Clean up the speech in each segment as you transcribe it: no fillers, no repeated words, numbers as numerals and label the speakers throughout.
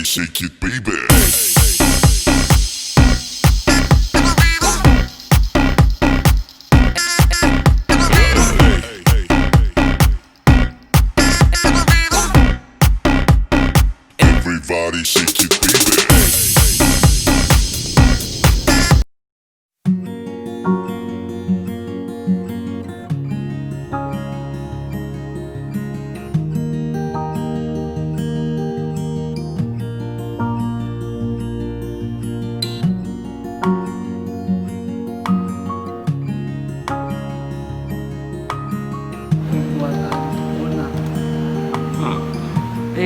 Speaker 1: shake it, baby. Everybody shake it, baby.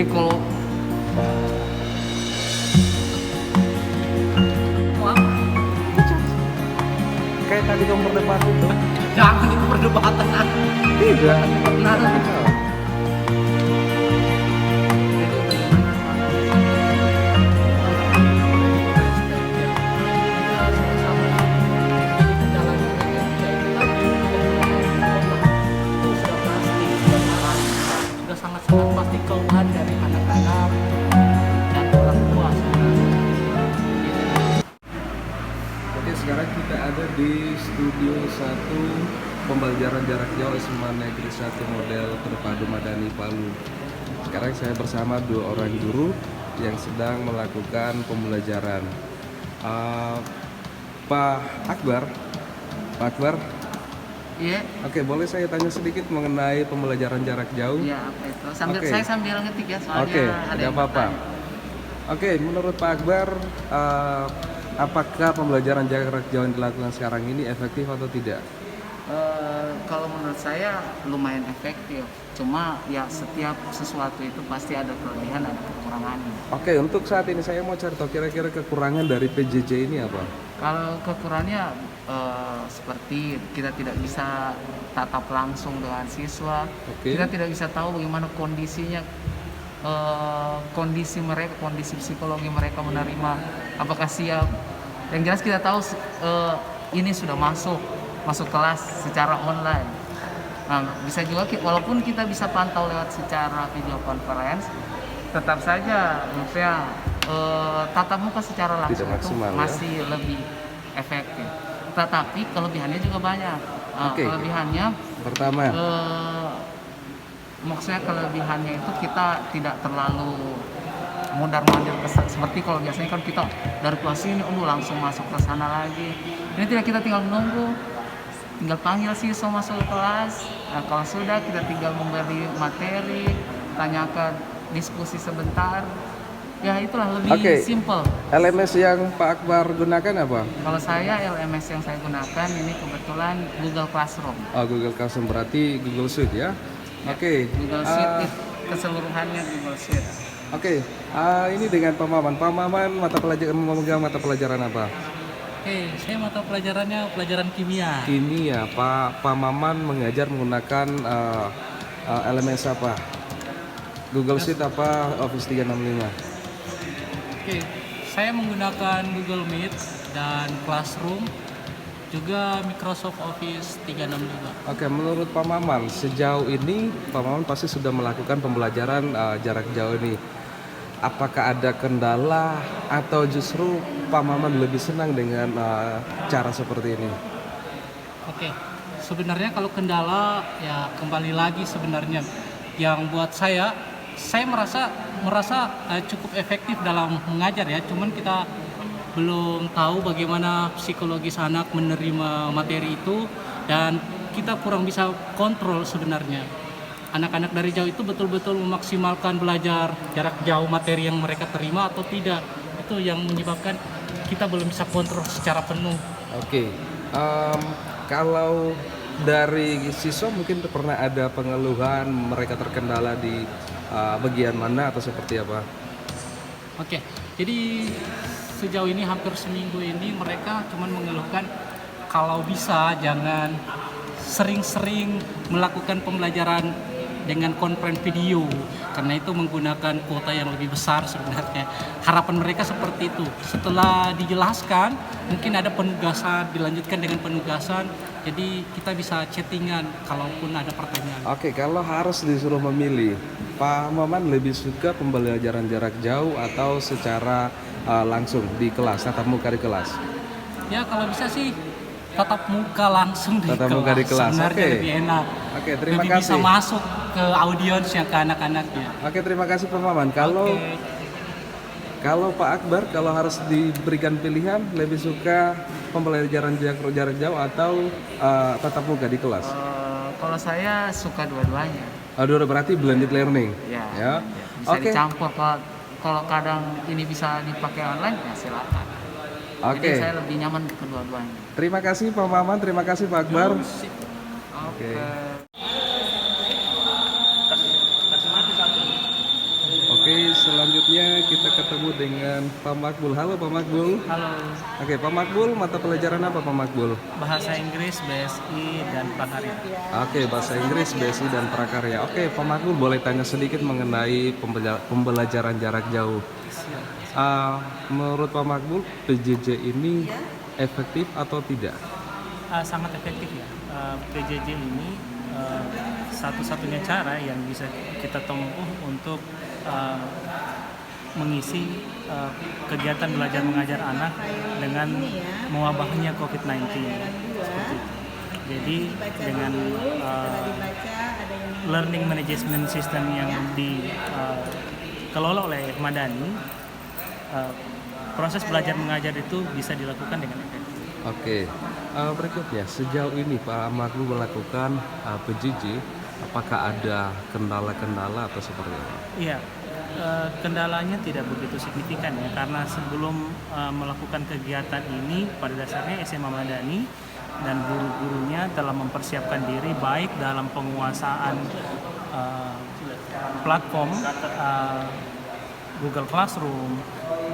Speaker 2: Kalau
Speaker 3: Kayak tadi kamu berdebat itu.
Speaker 2: jangan itu perdebatan
Speaker 3: Tidak.
Speaker 2: benar sudah sangat-sangat pasti keluhan dari anak-anak dan orang tua sebenarnya.
Speaker 3: Oke, sekarang kita ada di studio 1 pembelajaran jarak jauh SMA Negeri 1 model terpadu Madani Palu. Sekarang saya bersama 2 orang guru yang sedang melakukan pembelajaran. Pak Akbar,
Speaker 2: Iya,
Speaker 3: oke, boleh saya tanya sedikit mengenai pembelajaran jarak jauh?
Speaker 2: iya apa itu?
Speaker 3: Oke.
Speaker 2: Saya sambil ngetik ya soalnya
Speaker 3: Oke,
Speaker 2: ada
Speaker 3: tidak
Speaker 2: yang
Speaker 3: apa-apa.
Speaker 2: bertanya.
Speaker 3: Oke, menurut Pak Akbar, apakah pembelajaran jarak jauh yang dilakukan sekarang ini efektif atau tidak?
Speaker 2: Kalau menurut saya lumayan efektif. Cuma ya setiap sesuatu itu pasti ada kelebihan ada kekurangannya.
Speaker 3: Oke, untuk saat ini saya mau cari tahu kira-kira kekurangan dari PJJ ini apa?
Speaker 2: Kalau kekurangannya seperti kita tidak bisa tatap langsung dengan siswa,
Speaker 3: Oke.
Speaker 2: kita tidak bisa tahu bagaimana kondisinya, kondisi mereka, kondisi psikologi mereka menerima, apakah siap. Yang jelas kita tahu ini sudah masuk kelas secara online. Nah, bisa juga walaupun kita bisa pantau lewat secara video conference, tetap saja tatap muka secara langsung
Speaker 3: Tidak
Speaker 2: itu
Speaker 3: maksimal, ya?
Speaker 2: masih lebih efektif. Tetapi kelebihannya juga banyak.
Speaker 3: Oke.
Speaker 2: Kelebihannya
Speaker 3: Pertama,
Speaker 2: maksudnya kelebihannya itu kita tidak terlalu mondar-mandir seperti kalau biasanya kan kita dari kelas ini langsung masuk ke sana lagi. Ini tidak, kita tinggal menunggu, tinggal panggil siswa masuk ke kelas. Nah, kalau sudah kita tinggal memberi materi, tanyakan, diskusi sebentar. Ya itulah lebih
Speaker 3: Oke.
Speaker 2: simple.
Speaker 3: LMS yang Pak Akbar gunakan apa?
Speaker 2: Kalau saya LMS yang saya gunakan ini kebetulan Google Classroom.
Speaker 3: Oh, Google Classroom, berarti Google Suite ya? Oke.
Speaker 2: Google Sheet keseluruhannya Google Sheet.
Speaker 3: Oke, ini dengan Pak Maman. Pak Maman memegang mata pelajaran apa?
Speaker 4: Oke, saya mata pelajarannya pelajaran kimia.
Speaker 3: Kimia. Pak Maman mengajar menggunakan LMS apa? Google Sheet apa Office 365?
Speaker 4: Oke, saya menggunakan Google Meet dan Classroom, juga Microsoft Office 365.
Speaker 3: Oke, menurut Pak Maman, sejauh ini Pak Maman pasti sudah melakukan pembelajaran jarak jauh ini. Apakah ada kendala atau justru Pak Maman lebih senang dengan cara seperti ini?
Speaker 4: Oke, sebenarnya kalau kendala ya kembali lagi sebenarnya yang buat saya merasa cukup efektif dalam mengajar ya. Cuman kita belum tahu bagaimana psikologis anak menerima materi itu dan kita kurang bisa kontrol sebenarnya. Anak-anak dari jauh itu betul-betul memaksimalkan belajar jarak jauh materi yang mereka terima atau tidak. Itu yang menyebabkan kita belum bisa kontrol secara penuh.
Speaker 3: Oke, kalau dari siswa mungkin pernah ada pengeluhan mereka terkendala di bagian mana atau seperti apa?
Speaker 4: Oke, jadi sejauh ini hampir seminggu ini mereka cuma mengeluhkan kalau bisa jangan sering-sering melakukan pembelajaran dengan konferensi video karena itu menggunakan kuota yang lebih besar sebenarnya. Harapan mereka seperti itu. Setelah dijelaskan, mungkin ada penugasan, dilanjutkan dengan penugasan. Jadi kita bisa chattingan kalaupun ada pertanyaan.
Speaker 3: Oke, kalau harus disuruh memilih Pak Maman lebih suka pembelajaran jarak jauh atau secara langsung di kelas, tatap muka di kelas?
Speaker 4: Ya kalau bisa sih tatap muka langsung di
Speaker 3: Tatap
Speaker 4: kelas.
Speaker 3: muka di kelas,
Speaker 4: Sebenarnya
Speaker 3: oke.
Speaker 4: lebih enak.
Speaker 3: Oke, terima
Speaker 4: Lebih
Speaker 3: kasih.
Speaker 4: bisa masuk ke audiensnya, ke anak-anaknya.
Speaker 3: Oke, terima kasih Pak Maman.
Speaker 4: Oke.
Speaker 3: Kalau Pak Akbar, kalau harus diberikan pilihan, lebih suka pembelajaran jarak jauh atau tatap muka di kelas?
Speaker 2: Kalau saya suka dua-duanya.
Speaker 3: Aduh, berarti blended learning.
Speaker 2: Ya,
Speaker 3: Ya.
Speaker 2: bisa
Speaker 3: Oke.
Speaker 2: dicampur. Kalau kadang ini bisa dipakai online, ya silakan. Jadi
Speaker 3: Oke.
Speaker 2: saya lebih nyaman kedua-duanya.
Speaker 3: Terima kasih Pak Maman, terima kasih Pak Akbar.
Speaker 2: Oke.
Speaker 3: Oke, selanjutnya kita ketemu dengan Pak Makbul. Halo Pak Makbul.
Speaker 5: Halo,
Speaker 3: Oke, Pak Makbul, mata pelajaran apa Pak Makbul?
Speaker 5: bahasa Inggris, BSI, dan prakarya.
Speaker 3: Oke, bahasa Inggris, BSI, dan prakarya. Oke, Pak Makbul boleh tanya sedikit mengenai pembelajaran jarak jauh. Menurut Pak Makbul, PJJ ini efektif atau tidak?
Speaker 5: Sangat efektif ya. PJJ ini satu-satunya cara yang bisa kita tempuh untuk mengisi kegiatan belajar mengajar anak dengan mewabahnya COVID-19. Seperti itu. Jadi dengan learning management system yang dikelola oleh Madani, proses belajar mengajar itu bisa dilakukan dengan efektif.
Speaker 3: Oke, berikutnya sejauh ini Pak Makbul melakukan PJJ, apakah ada kendala-kendala atau seperti apa?
Speaker 5: Iya, kendalanya tidak begitu signifikan ya, karena sebelum melakukan kegiatan ini pada dasarnya SMA Madani dan guru-gurunya telah mempersiapkan diri baik dalam penguasaan platform Google Classroom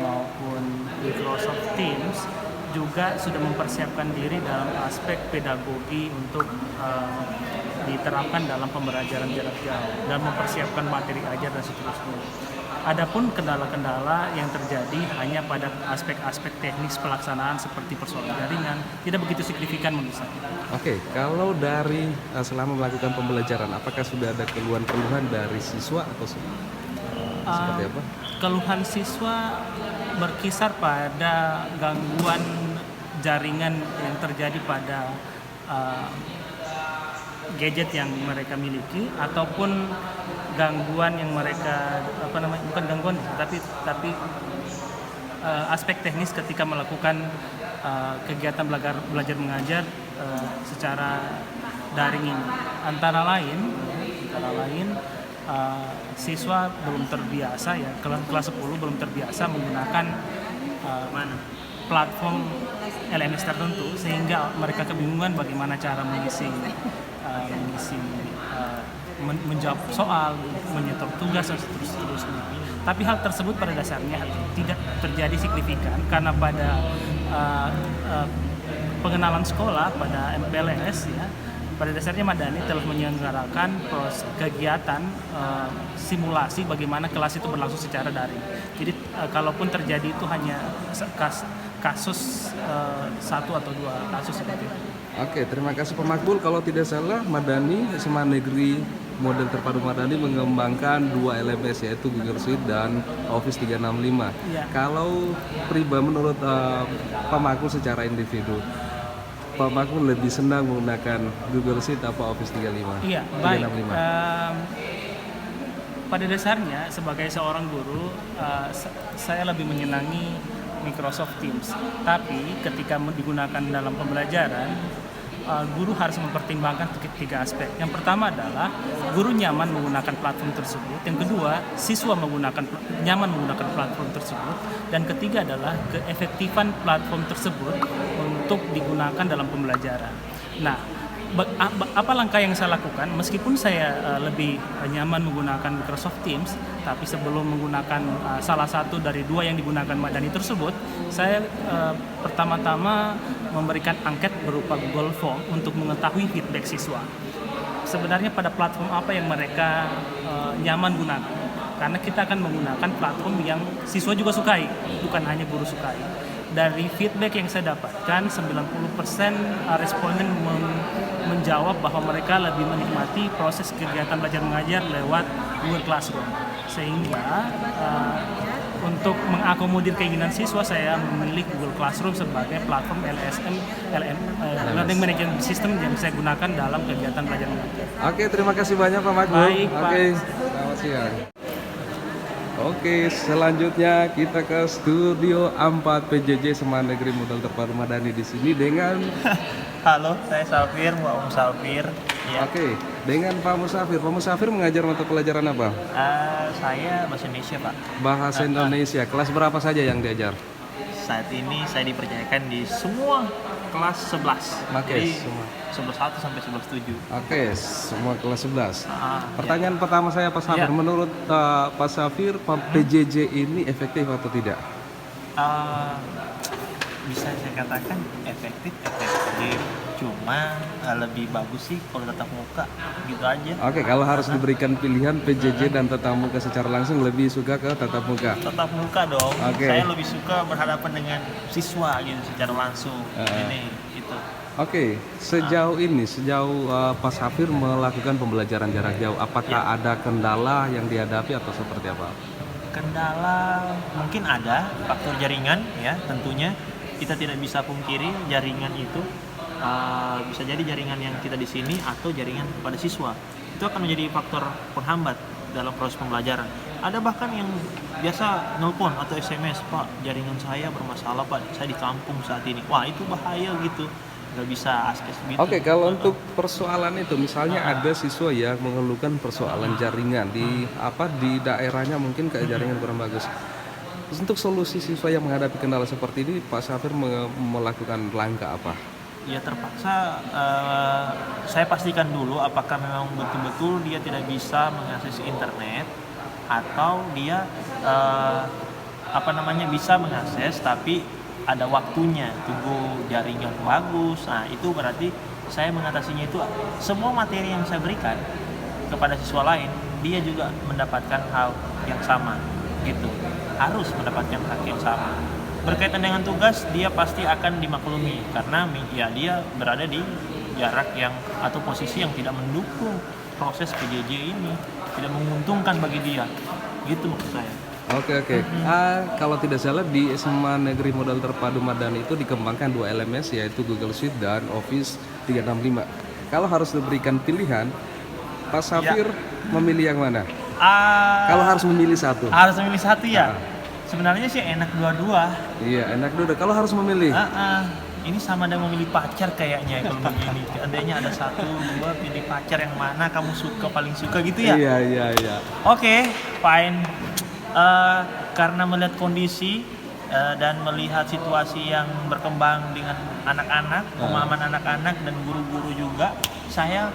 Speaker 5: maupun Microsoft Teams, juga sudah mempersiapkan diri dalam aspek pedagogi untuk diterapkan dalam pembelajaran jarak jauh dan mempersiapkan materi ajar dan seterusnya. Adapun kendala-kendala yang terjadi hanya pada aspek-aspek teknis pelaksanaan seperti persoalan jaringan, tidak begitu signifikan menurut saya.
Speaker 3: Oke, kalau dari selama melakukan pembelajaran, apakah sudah ada keluhan-keluhan dari siswa atau seperti apa?
Speaker 5: Keluhan siswa berkisar pada gangguan jaringan yang terjadi pada gadget yang mereka miliki, ataupun gangguan yang mereka bukan gangguan tapi aspek teknis ketika melakukan kegiatan belajar mengajar secara daring ini. Antara lain siswa belum terbiasa ya, kelas 10 belum terbiasa menggunakan platform LMS tertentu, sehingga mereka kebingungan bagaimana cara menjawab soal, menyetor tugas dan seterusnya. Tapi hal tersebut pada dasarnya tidak terjadi signifikan karena pada pengenalan sekolah pada MPLS ya, pada dasarnya Madani telah menyelenggarakan kegiatan simulasi bagaimana kelas itu berlangsung secara daring. Jadi kalaupun terjadi itu hanya kasus satu atau dua kasus seperti itu.
Speaker 3: Oke, terima kasih Pak Makbul. Kalau tidak salah, Madani, SMA Negeri Model Terpadu Madani mengembangkan 2 LMS, yaitu Google Suite dan Office 365.
Speaker 5: Ya.
Speaker 3: Kalau pribadi menurut Pak Makbul secara individu, Pak Makbul lebih senang menggunakan Google Sheet apa Office 35?
Speaker 5: Iya, baik.
Speaker 3: 365.
Speaker 5: Pada dasarnya sebagai seorang guru, saya lebih menyenangi Microsoft Teams. Tapi ketika digunakan dalam pembelajaran, guru harus mempertimbangkan 3 aspek. Yang pertama adalah guru nyaman menggunakan platform tersebut. Yang kedua, siswa nyaman menggunakan platform tersebut. Dan ketiga adalah keefektifan platform tersebut untuk digunakan dalam pembelajaran. Nah, apa langkah yang saya lakukan? Meskipun saya lebih nyaman menggunakan Microsoft Teams, tapi sebelum menggunakan salah satu dari 2 yang digunakan Madani tersebut, saya pertama-tama memberikan angket berupa Google Form untuk mengetahui feedback siswa. Sebenarnya pada platform apa yang mereka nyaman gunakan, karena kita akan menggunakan platform yang siswa juga sukai, bukan hanya guru sukai. Dari feedback yang saya dapatkan, 90% responden jawab bahwa mereka lebih menikmati proses kegiatan belajar mengajar lewat Google Classroom. Sehingga untuk mengakomodir keinginan siswa, saya memilih Google Classroom sebagai platform Learning Management System yang saya gunakan dalam kegiatan belajar mengajar.
Speaker 3: Oke, terima kasih banyak Pak Makmur.
Speaker 5: Baik, Pak.
Speaker 3: Oke, selamat siang. Oke, selanjutnya kita ke studio 4 PJJ Semangat Negeri Modal Terpadu Madani di sini dengan
Speaker 6: Halo, saya Safir, Om Safir. Ya.
Speaker 3: Oke, dengan Pak Musafir. Pak Musafir mengajar mata pelajaran apa?
Speaker 6: Saya bahasa Indonesia, Pak.
Speaker 3: Bahasa Indonesia. Kelas berapa saja yang diajar?
Speaker 6: Saat ini saya dipercayakan di semua kelas 11.
Speaker 3: Oke,
Speaker 6: Jadi
Speaker 3: semua.
Speaker 6: 11.1 sampai 11.7.
Speaker 3: Oke, semua kelas 11.
Speaker 6: Ya.
Speaker 3: Pertanyaan pertama saya Pak Safir,
Speaker 5: Ya.
Speaker 3: menurut Pak Safir, PJJ ini efektif atau tidak?
Speaker 6: Bisa saya katakan efektif. Cuma lebih bagus sih kalau tatap muka, gitu aja.
Speaker 3: Oke, kalau harus diberikan pilihan PJJ dan tatap muka secara langsung, lebih suka ke tatap muka.
Speaker 6: Tatap muka dong.
Speaker 3: Oke.
Speaker 6: Saya lebih suka berhadapan dengan siswa gitu secara langsung. Ini itu.
Speaker 3: Oke, sejauh Pak Safir melakukan pembelajaran jarak jauh, apakah ada kendala yang dihadapi atau seperti apa?
Speaker 6: Kendala mungkin ada, faktor jaringan ya tentunya. Kita tidak bisa pungkiri jaringan itu bisa jadi jaringan yang kita di sini atau jaringan pada siswa. Itu akan menjadi faktor penghambat dalam proses pembelajaran. Ada bahkan yang biasa nelpon atau SMS, Pak, jaringan saya bermasalah, Pak, saya di kampung saat ini. Wah, itu bahaya gitu. Nggak bisa akses gitu.
Speaker 3: Oke, kalau untuk persoalan itu, misalnya ada siswa yang mengeluhkan persoalan jaringan di daerahnya mungkin kayak jaringan kurang bagus. Untuk solusi siswa yang menghadapi kendala seperti ini, Pak Safir melakukan langkah apa?
Speaker 6: Ya terpaksa saya pastikan dulu apakah memang betul-betul dia tidak bisa mengakses internet atau dia bisa mengakses tapi ada waktunya, tunggu jaringan bagus. Nah, itu berarti saya mengatasinya itu semua materi yang saya berikan kepada siswa lain, dia juga mendapatkan hal yang sama gitu. Harus mendapatkan hak yang sama. Berkaitan dengan tugas, dia pasti akan dimaklumi karena ya dia berada di jarak yang atau posisi yang tidak mendukung proses PJJ ini, tidak menguntungkan bagi dia. Gitu maksud saya.
Speaker 3: Oke. Kalau tidak salah di SMA Negeri Modal Terpadu Madani itu dikembangkan 2 LMS, yaitu Google Suite dan Office 365. Kalau harus diberikan pilihan, Pak Safir memilih yang mana? Kalau harus memilih satu.
Speaker 6: Harus memilih satu ya. Sebenarnya sih enak dua-dua.
Speaker 3: Iya, enak dua. Kalau harus memilih.
Speaker 6: Ini sama dengan memilih pacar kayaknya kalau begini. Seandainya ada 1, 2, pilih pacar yang mana kamu suka, paling suka gitu ya.
Speaker 3: Iya.
Speaker 6: Oke, fine. Karena melihat kondisi dan melihat situasi yang berkembang dengan anak-anak, pemahaman anak-anak dan guru-guru juga, saya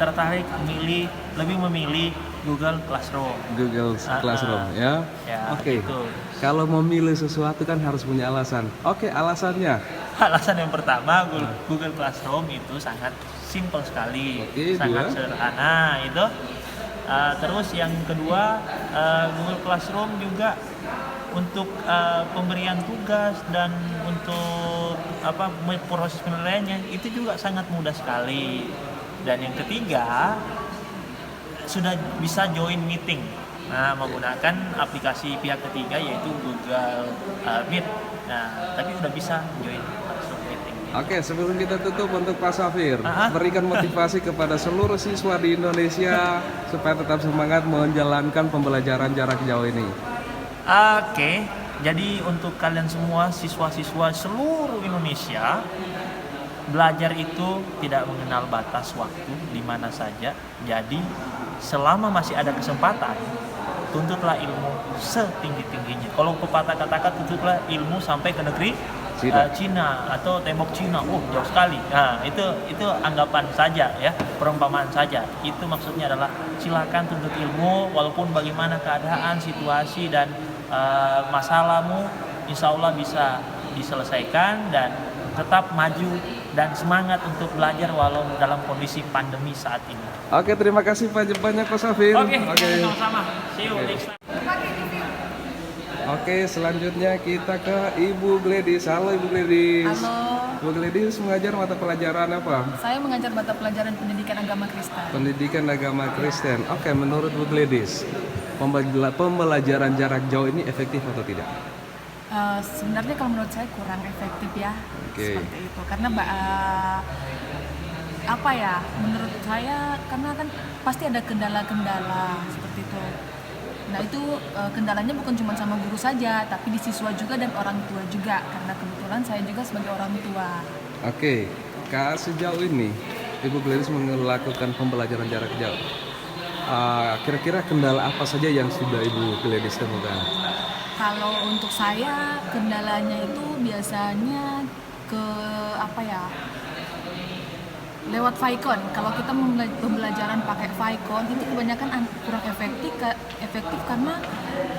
Speaker 6: tertarik lebih memilih Google Classroom.
Speaker 3: Google Classroom ya. Oke.
Speaker 6: Gitu.
Speaker 3: Kalau memilih sesuatu kan harus punya alasan. Oke, alasannya.
Speaker 6: Alasan yang pertama, Google Classroom itu sangat simpel sekali, sangat sederhana itu. Terus yang kedua, Google Classroom juga untuk pemberian tugas dan untuk proses penilaiannya itu juga sangat mudah sekali. Dan yang ketiga, sudah bisa join meeting menggunakan aplikasi pihak ketiga yaitu Google Meet. Nah, tapi udah bisa join langsung meeting.
Speaker 3: Oke, sebelum kita tutup untuk Pak Safir, berikan motivasi kepada seluruh siswa di Indonesia supaya tetap semangat menjalankan pembelajaran jarak jauh ini.
Speaker 6: Oke, jadi untuk kalian semua siswa-siswa seluruh Indonesia, belajar itu tidak mengenal batas waktu di mana saja. Jadi selama masih ada kesempatan, tuntutlah ilmu setinggi-tingginya. Kalau pepatah katakan tuntutlah ilmu sampai ke negeri Cina atau tembok Cina. Jauh sekali. Nah, itu anggapan saja ya, perumpamaan saja. Itu maksudnya adalah silakan tuntut ilmu walaupun bagaimana keadaan, situasi dan masalahmu, insya Allah bisa diselesaikan dan tetap maju dan semangat untuk belajar walau dalam kondisi pandemi saat ini.
Speaker 3: Oke, terima kasih banyak Pak Safir.
Speaker 6: Oke, sama-sama. See you next time.
Speaker 3: Oke, selanjutnya kita ke Ibu Gladys. Halo Ibu Gladys.
Speaker 7: Halo,
Speaker 3: Ibu Gladys mengajar mata pelajaran apa?
Speaker 7: saya mengajar mata pelajaran pendidikan agama Kristen.
Speaker 3: Pendidikan agama Kristen. Oke, menurut Bu Gladys, pembelajaran jarak jauh ini efektif atau tidak?
Speaker 7: Sebenarnya kalau menurut saya kurang efektif ya,
Speaker 3: Oke.
Speaker 7: seperti itu. Karena apa ya? Menurut saya karena kan pasti ada kendala-kendala seperti itu. Nah itu kendalanya bukan cuma sama guru saja, tapi di siswa juga dan orang tua juga. Karena kebetulan saya juga sebagai orang tua.
Speaker 3: Oke, sejauh ini Ibu Gladys melakukan pembelajaran jarak jauh. Kira-kira kendala apa saja yang sudah Ibu Gladys temukan?
Speaker 7: Kalau untuk saya kendalanya itu biasanya ke apa ya? Lewat Vicon. Kalau kita pembelajaran pakai Vicon itu kebanyakan kurang efektif karena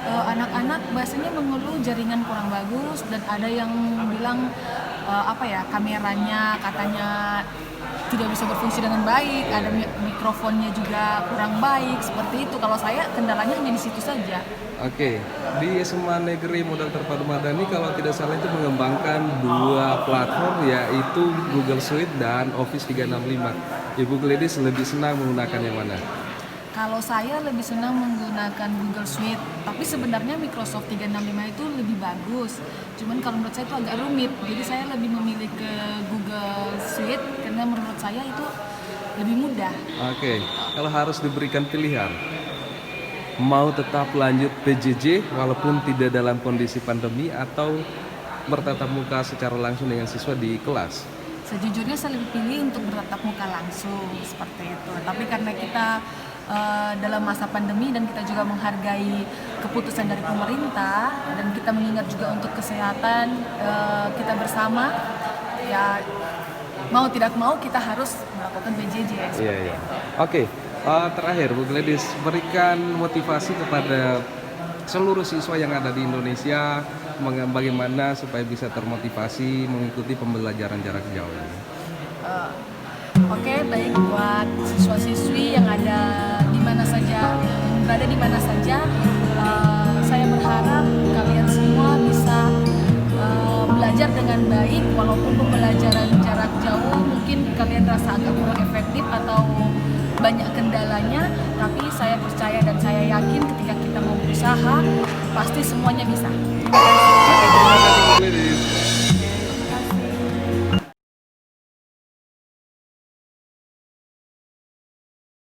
Speaker 7: anak-anak biasanya mengeluh jaringan kurang bagus dan ada yang bilang kameranya katanya tidak bisa berfungsi dengan baik, ada mikrofonnya juga kurang baik, seperti itu. Kalau saya kendalanya hanya di situ saja.
Speaker 3: Oke, di SMA Negeri Model Terpadu Madani kalau tidak salah itu mengembangkan 2 platform yaitu Google Suite dan Office 365. Ibu Gladys lebih senang menggunakan yang mana?
Speaker 7: Kalau saya lebih senang menggunakan Google Suite, tapi sebenarnya Microsoft 365 itu lebih bagus. Cuman kalau menurut saya itu agak rumit, jadi saya lebih memilih ke Google Suite karena menurut saya itu lebih mudah.
Speaker 3: Oke, kalau harus diberikan pilihan, mau tetap lanjut PJJ walaupun tidak dalam kondisi pandemi atau bertatap muka secara langsung dengan siswa di kelas?
Speaker 7: Sejujurnya saya lebih pilih untuk bertatap muka langsung seperti itu. Tapi karena kita dalam masa pandemi dan kita juga menghargai keputusan dari pemerintah dan kita mengingat juga untuk kesehatan kita bersama, ya mau tidak mau kita harus melakukan PJJ.
Speaker 3: Iya. Oke, terakhir Bu Gladys, berikan motivasi kepada seluruh siswa yang ada di Indonesia bagaimana supaya bisa termotivasi mengikuti pembelajaran jarak jauh ini.
Speaker 7: Oke, baik buat siswa-siswi yang berada di mana saja, saya berharap kalian semua bisa belajar dengan baik walaupun pembelajaran jarak jauh mungkin kalian rasa agak kurang efektif atau banyak kendalanya, tapi saya percaya dan saya yakin ketika kita mau berusaha pasti semuanya bisa. Terima kasih.